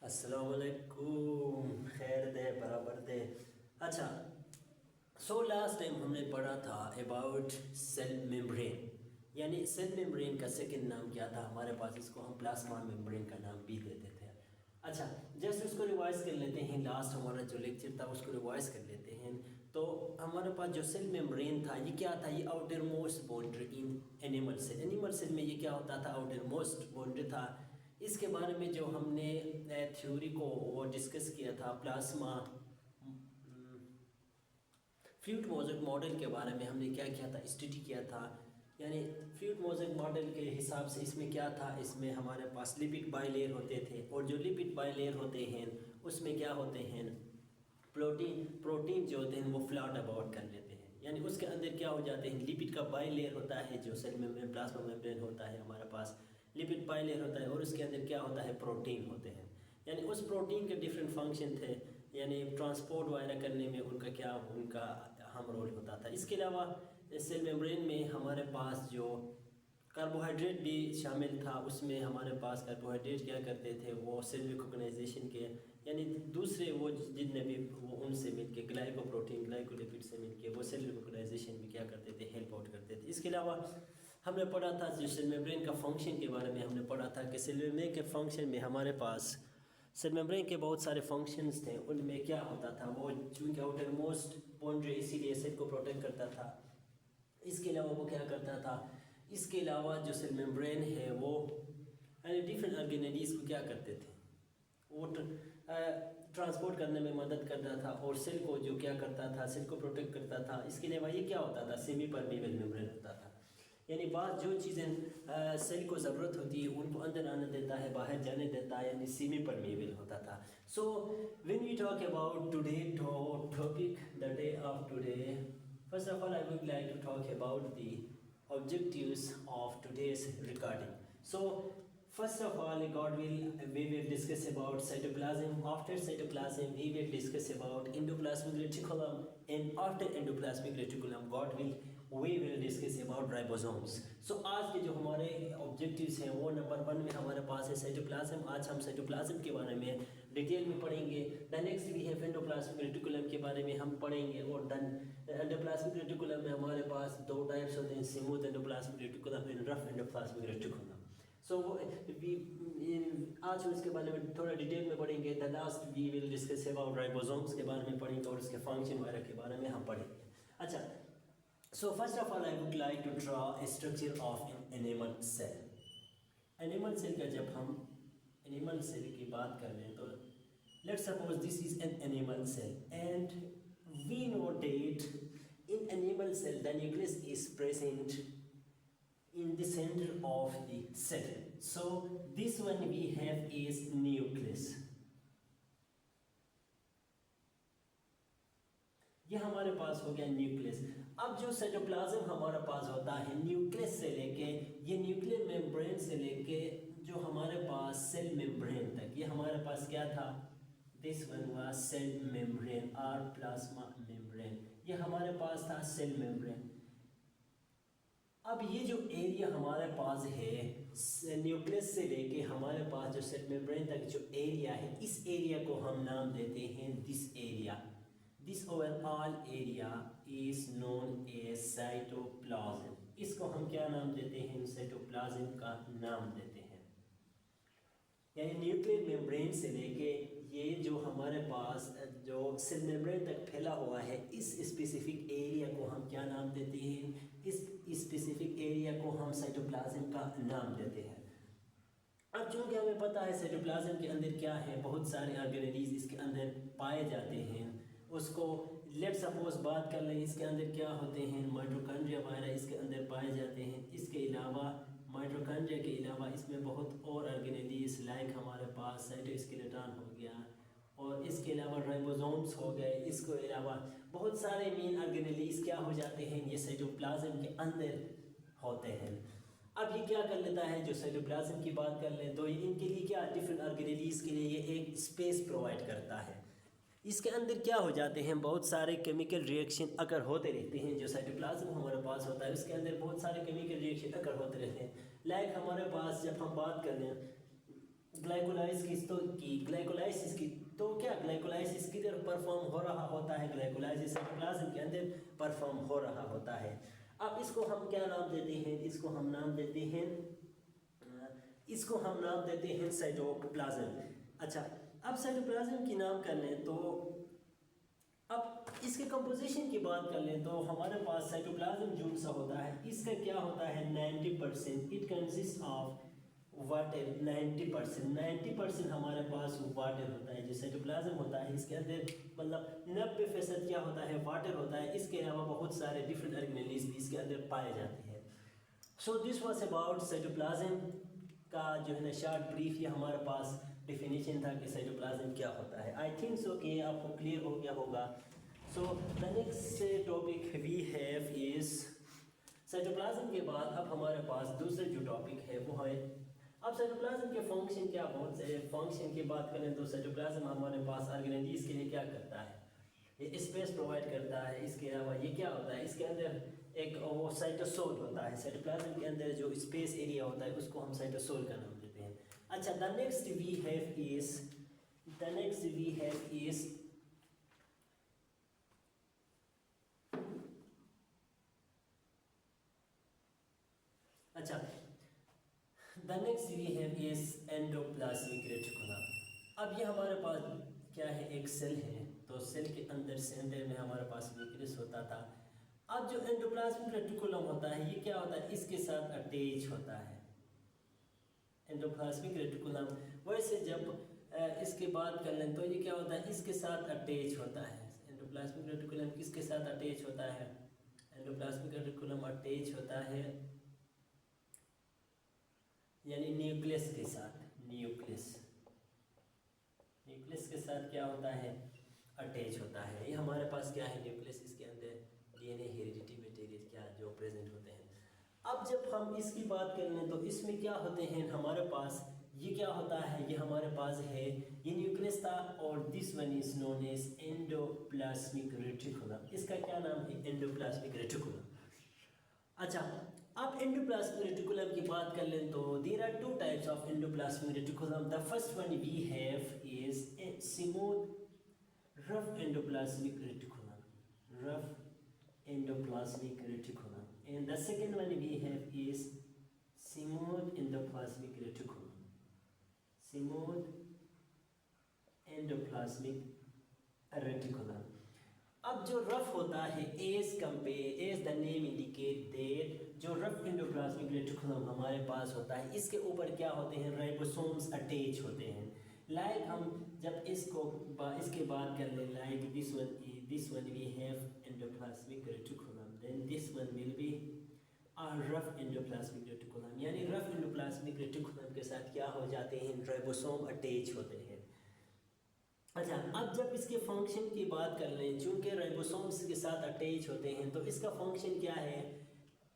अस्सलाम वालेकुम। खैर दे बराबर दे। अच्छा, लास्ट टाइम हमने पढ़ा था अबाउट सेल मेम्ब्रेन, यानी सेल मेम्ब्रेन का सेकंड नाम क्या था हमारे पास, इसको हम प्लाज्मा मेम्ब्रेन का नाम भी देते थे। अच्छा, जैसे उसको रिवाइज कर लेते हैं, लास्ट हमारा जो लेक्चर था उसको रिवाइज कर लेते हैं। तो हमारे पास जो सेल मेम्ब्रेन था ये क्या था, ये outer most boundary in animal cell. Animal cell में ये क्या होता था, आउटर मोस्ट बाउंड्री था। इसके बारे में जो हमने थ्योरी को वो डिस्कस किया था, प्लाज्मा फ्लूइड मोज़ेक मॉडल के बारे में हमने क्या किया था, स्टडी किया था। यानी फ्लूइड मोज़ेक मॉडल के हिसाब से इसमें क्या था, इसमें हमारे पास लिपिड बाइलेयर होते थे, और जो लिपिड बाइलेयर होते हैं उसमें क्या होते हैं, प्रोटीन जो होते हैं वो फ्लैट अबाउट कर लेते हैं। यानी उसके अंदर क्या हो जाते हैं, लिपिड का बाइलेयर होता है, जो सेल मेम्ब्रेन प्लाज्मा मेम्ब्रेन होता है हमारे पास, लिपिड बाइलेयर होता है, और उसके अंदर क्या होता है, प्रोटीन होते हैं। यानी उस प्रोटीन के डिफरेंट फंक्शन थे, यानी ट्रांसपोर्ट वगैरह करने में उनका अहम रोल होता था। इसके अलावा सेल मेम्ब्रेन में हमारे पास जो कार्बोहाइड्रेट भी शामिल था, उसमें हमारे पास कार्बोहाइड्रेट क्या करते थे, वो सेल रिकॉग्नाइजेशन के, यानी दूसरे वो जितने भी वो उनसे मिलके ग्लाइकोप्रोटीन ग्लाइकोलिपिड से मिलके वो सेल रिकॉग्नाइजेशन में क्या करते थे, हेल्प आउट करते थे। इसके अलावा हमने पढ़ा था जो सेल मेम्ब्रेन का फंक्शन के बारे में हमने पढ़ा था कि सेल मेम्ब्रेन के फंक्शन में हमारे पास सेल मेम्ब्रेन के बहुत सारे फंक्शंस थे। उनमें क्या होता था, वो चूँकि आउटर मोस्ट बाउंड्री इसीलिए सेल को प्रोटेक्ट करता था। इसके अलावा वो क्या करता था, इसके अलावा जो सेल मेम्ब्रेन है वो डिफरेंट ऑर्गेनेलीज को क्या करते थे, वो ट्रांसपोर्ट करने में मदद करता था, और सेल को जो क्या करता था, सेल को प्रोटेक्ट करता था। इसके अलावा ये क्या होता था, सेमी परमेबल मेम्ब्रेन होता था। यानी बात जो चीज़ें सेल को ज़रूरत होती है उनको अंदर आने देता है, बाहर जाने देता है, यानी सेमी परमेबल होता था। So when we talk about today topic, the day of today, first of all I would like to talk about the objectives of today's recording. So first of all we will discuss about cytoplasm. After cytoplasm we will discuss about endoplasmic reticulum, and after endoplasmic reticulum we will discuss about ribosomes. So आज के जो हमारे objectives हैं वो number 1 में हमारे पास है cytoplasm. आज हम साइटोप्लाज्म के बारे में डिटेल में पढ़ेंगे। द नेक्स्ट भी है एंडोप्लाज्मिक रेटिकुलम के बारे में हम पढ़ेंगे, और एंडोप्लाज्मिक रेटिकुलम में हमारे पास 2 टाइप्स होते हैं, smooth endoplasmic reticulum and rough endoplasmic reticulum. So आज हम इसके बारे में थोड़ा डिटेल में पढ़ेंगे। The last we will discuss about ribosomes के बारे में पढ़ेंगे, और उसके फंक्शन वगैरह के बारे में हम पढ़ेंगे। अच्छा, so first of all I would like to draw a structure of an animal cell. Animal cell का जब हम animal cell की बात कर लें तो let's suppose this is an animal cell, and we know that in animal cell the nucleus is present in the center of the cell. So this one we have is nucleus. ये हमारे पास हो गया nucleus. अब जो cytoplasm हमारे पास होता है, न्यूक्लियस से लेके, ये न्यूक्लियर मेम्ब्रेन से लेके जो हमारे पास सेल मेम्ब्रेन तक, ये हमारे पास क्या था, this one was cell membrane और प्लाज्मा मेम्ब्रेन, ये हमारे पास था सेल मेम्ब्रेन। अब ये जो एरिया हमारे पास है न्यूक्लियस से लेके हमारे पास जो सेल मेम्ब्रेन तक जो एरिया है, इस एरिया को हम नाम देते हैं this area. This overall area is known as cytoplasm. इसको हम क्या नाम देते हैं, साइटोप्लाज्म का नाम देते हैं। यानी न्यूक्लियर मेम्ब्रेन से लेके ये जो हमारे पास जो सेल मेम्ब्रेन तक फैला हुआ है, इस स्पेसिफिक एरिया को हम क्या नाम देते हैं, इस स्पेसिफिक एरिया को हम साइटोप्लाज्म का नाम देते हैं। अब चूँकि हमें पता है साइटोप्लाज्म के अंदर क्या है, बहुत सारे ऑर्गेनेलीज इसके अंदर पाए जाते हैं। उसको लेट सपोज बात कर लें, इसके अंदर क्या होते हैं, माइटोकॉन्ड्रिया वगैरह इसके अंदर पाए जाते हैं। इसके अलावा माइटोकॉन्ड्रिया के अलावा इसमें बहुत और ऑर्गेनेलीज लाइक हमारे पास साइटोस्केलेटन हो गया, और इसके अलावा राइबोसोम्स हो गए। इसके अलावा बहुत सारे मेन ऑर्गेनेलीज क्या हो जाते हैं, ये साइटोप्लाज्म के अंदर होते हैं। अब ये क्या कर लेता है, जो साइटोप्लाज्म की बात कर लें तो इनके लिए क्या, डिफरेंट ऑर्गेनेलीज के लिए ये एक स्पेस प्रोवाइड करता है। इसके अंदर क्या हो जाते हैं, बहुत सारे केमिकल रिएक्शन अगर होते रहते हैं। जो साइटोप्लाज्म हमारे पास होता है उसके अंदर बहुत सारे केमिकल रिएक्शन अगर होते रहते हैं। लाइक हमारे पास जब हम बात कर लें ग्लाइकोलाइसिस की, तो क्या ग्लाइकोलाइसिस किधर परफॉर्म हो रहा होता है? ग्लाइकोलाइसिस साइटोप्लाज्म के अंदर परफॉर्म हो रहा होता है। अब इसको हम क्या नाम देते हैं? इसको हम नाम देते हैं साइटोप्लाज्म। अच्छा, अब साइटोप्लाज्म की नाम कर लें तो अब इसके कंपोजिशन की बात कर लें तो हमारे पास साइटोप्लाज्म जो सा होता है, इसका क्या होता है? 90% इट कंसिस्ट ऑफ वाटर। 90% हमारे पास वाटर होता है। जो साइटोप्लाज्म होता है इसके अंदर मतलब 90% क्या होता है? वाटर होता है। इसके अलावा बहुत सारे डिफरेंट ऑर्गेनेल्स भी इसके अंदर पाए जाते हैं। So this was about cytoplasm का जो है ना शॉर्ट ब्रीफ, ये हमारे पास डेफिनेशन था कि साइटोप्लाज्म क्या होता है। आई थिंक सो कि आपको क्लियर हो गया होगा। So the next topic we have is cytoplasm के बाद अब हमारे पास दूसरा जो टॉपिक है वो है, अब साइटोप्लाज्म के फंक्शन क्या, बहुत सारे फंक्शन की बात करें तो साइटोप्लाज्म हमारे पास ऑर्गेनेल्स के लिए क्या करता है? ये स्पेस प्रोवाइड करता है। इसके अलावा ये क्या होता है? इसके अंदर एक वो साइटोसोल होता है। साइटोप्लाज्म के अंदर जो स्पेस एरिया होता है उसको हम साइटोसोल का नाम देते हैं। अच्छा, the next we have is अच्छा the next we have is endoplasmic reticulum. अब ये हमारे पास क्या है? एक सेल है। तो सेल के अंदर सेंटर में हमारे पास न्यूक्लियस होता था। अब जो एंडोप्लाज्मिक रेटिकुलम होता है ये क्या होता है? इसके साथ अटैच होता है एंडोप्लाज्मिक रेटिकुलम। वैसे जब इसके बात कर लें तो ये क्या होता है? इसके साथ अटैच होता है। एंडोप्लाज्मिक रेटिकुलम किसके साथ अटैच होता है? एंडोप्लाज्मिक रेटिकुलम अटैच होता है यानी न्यूक्लियस के साथ। न्यूक्लियस के साथ क्या होता है? अटैच होता है। ये हमारे पास क्या है? न्यूक्लियस। इसके अंदर डीएनए हेरिडिटी मटेरियल क्या जो प्रेजेंट होते हैं। अब जब हम इसकी बात कर लें तो इसमें क्या होते हैं हमारे पास? ये क्या होता है? ये हमारे पास है, ये न्यूक्लियस था और this one is known as endoplasmic reticulum. इसका क्या नाम है? Endoplasmic reticulum. अच्छा, अब एंडोप्लाज्मिक रेटिकुलम की बात कर लें तो there are two types of endoplasmic reticulum. The first one we have is smooth rough endoplasmic reticulum, and the second one we have is smooth endoplasmic reticulum. अब जो rough होता है as the name indicate that जो rough endoplasmic reticulum हमारे पास होता है इसके ऊपर क्या होते हैं? राइबोसोम्स अटैच होते हैं। लाइक हम जब इसके बात कर ले, like this one we have endoplasmic reticulum, then this one will be rough endoplasmic reticulum. यानी रफ एंडोप्लाज्मिक रेटिकुलम के साथ क्या हो जाते हैं? राइबोसोम अटैच होते हैं। अच्छा, अब जब इसके फंक्शन की बात कर लें, चूंकि राइबोसोम्स के साथ अटैच होते हैं तो इसका फंक्शन क्या है?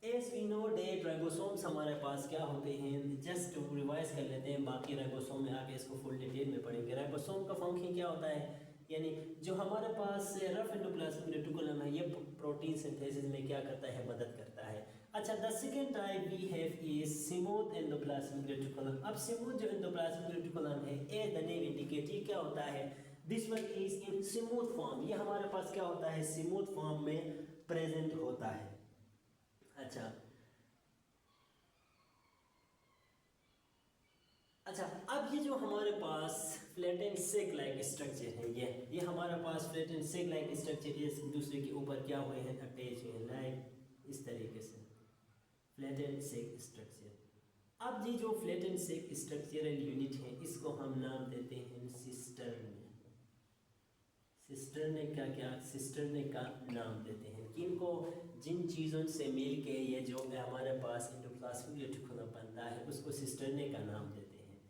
As we know that ribosomes हमारे पास क्या होते हैं? जस्ट रिवाइज कर लेते हैं, बाकी राइबोसोम में आके इसको फुल डिटेल में पढ़ेंगे। राइबोसोम का फंक्शन क्या होता है? यानी जो हमारे पास रफ एंडोप्लाज्मिक रेटिकुलम है ये प्रोटीन सिंथेसिस में क्या करता है? मदद करता है। अच्छा, the second type we have is smooth endoplasmic reticulum. अब स्मूथ जो एंडोप्लाज्मिक रेटिकुलम है, एज द नेम इंडिकेट, ये क्या होता है? This one is in smooth form. ये हमारे पास क्या होता है? स्मूथ फॉर्म में प्रेजेंट होता है। अच्छा, अब ये जो हमारे पास flat and sac like structure है, ये हमारे पास flat and sac like structure एक दूसरे के ऊपर क्या हुए हैं? अटैच हुए हैं, लाइक इस तरीके से फ्लैट एंड सेक स्ट्रक्चर। अब ये जो flat and sac structural unit है इसको हम नाम देते हैं सिस्टर्न। सिस्टर्न का नाम देते हैं। किनको? जिन चीज़ों से मिल के ये जो हमारे पास एंडोप्लाज्मिक रेटिकुलम बनता है उसको सिस्टर्न का नाम देते हैं।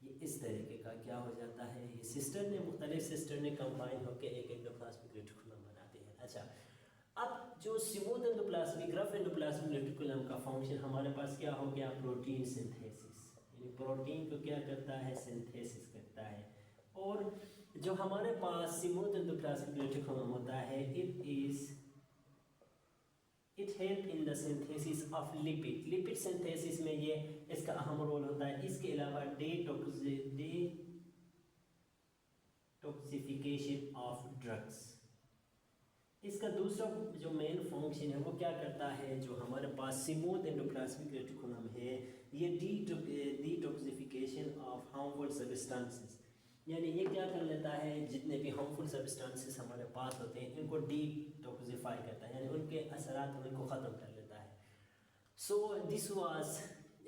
ये इस तरीके का क्या हो जाता है? ये सिस्टर्न मुख्तलिफ सिस्टर्न कंबाइन होकर एक एंडोप्लाज्मिक रेटिकुलम बनाते हैं। अच्छा, अब जो smooth endoplasmic rough endoplasmic reticulum का फंक्शन हमारे पास क्या हो गया? Protein synthesis. यानी प्रोटीन को क्या करता है? सिंथेसिस करता है। और जो हमारे पास स्मूथ एंडोप्लाज्मिक रेटिकुलम होता है it is it help in the synthesis of lipid. Lipid synthesis में ये इसका अहम रोल होता है। इसके अलावा डिटॉक्सिफिकेशन ऑफ ड्रग्स। इसका दूसरा जो मेन फंक्शन है वो क्या करता है, जो हमारे पास स्मूथ एंडोप्लाज्मिक रेटिकुलम है, ये डिटॉक्सिफिकेशन ऑफ हार्मफुल सब्सटेंसेस, यानी ये क्या कर लेता है, जितने भी हार्मफुल सब्सटेंसेस हमारे पास होते हैं इनको डिटॉक्सिफाई करता है, यानी उनके असरात उनको ख़त्म कर लेता है। So this was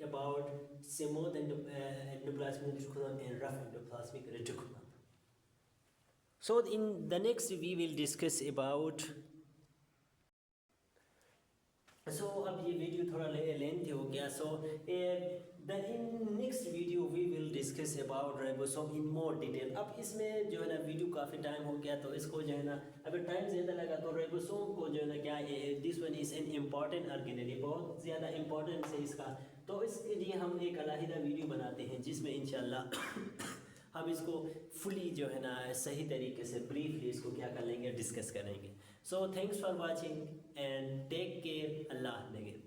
about smooth endoplasmic reticulum and rough endoplasmic reticulum. So in the next we will discuss about, so अब ये वीडियो थोड़ा लेंथी हो गया, so then in next video we will discuss about ribosome in more detail. अब इसमें जो है ना वीडियो काफ़ी टाइम हो गया, तो इसको जो है ना अगर टाइम ज़्यादा लगा तो राइबोसोम को जो है ना क्या, this one is an important organelle, बहुत ज़्यादा इम्पॉर्टेंस है इसका, तो इसके लिए हम एक अलहदा वीडियो बनाते हैं जिसमें इंशाल्लाह हम इसको फुली जो है ना सही तरीके से ब्रीफली इसको क्या कर लेंगे, डिस्कस करेंगे. So thanks for watching and take care. अल्लाह हाफ़िज़.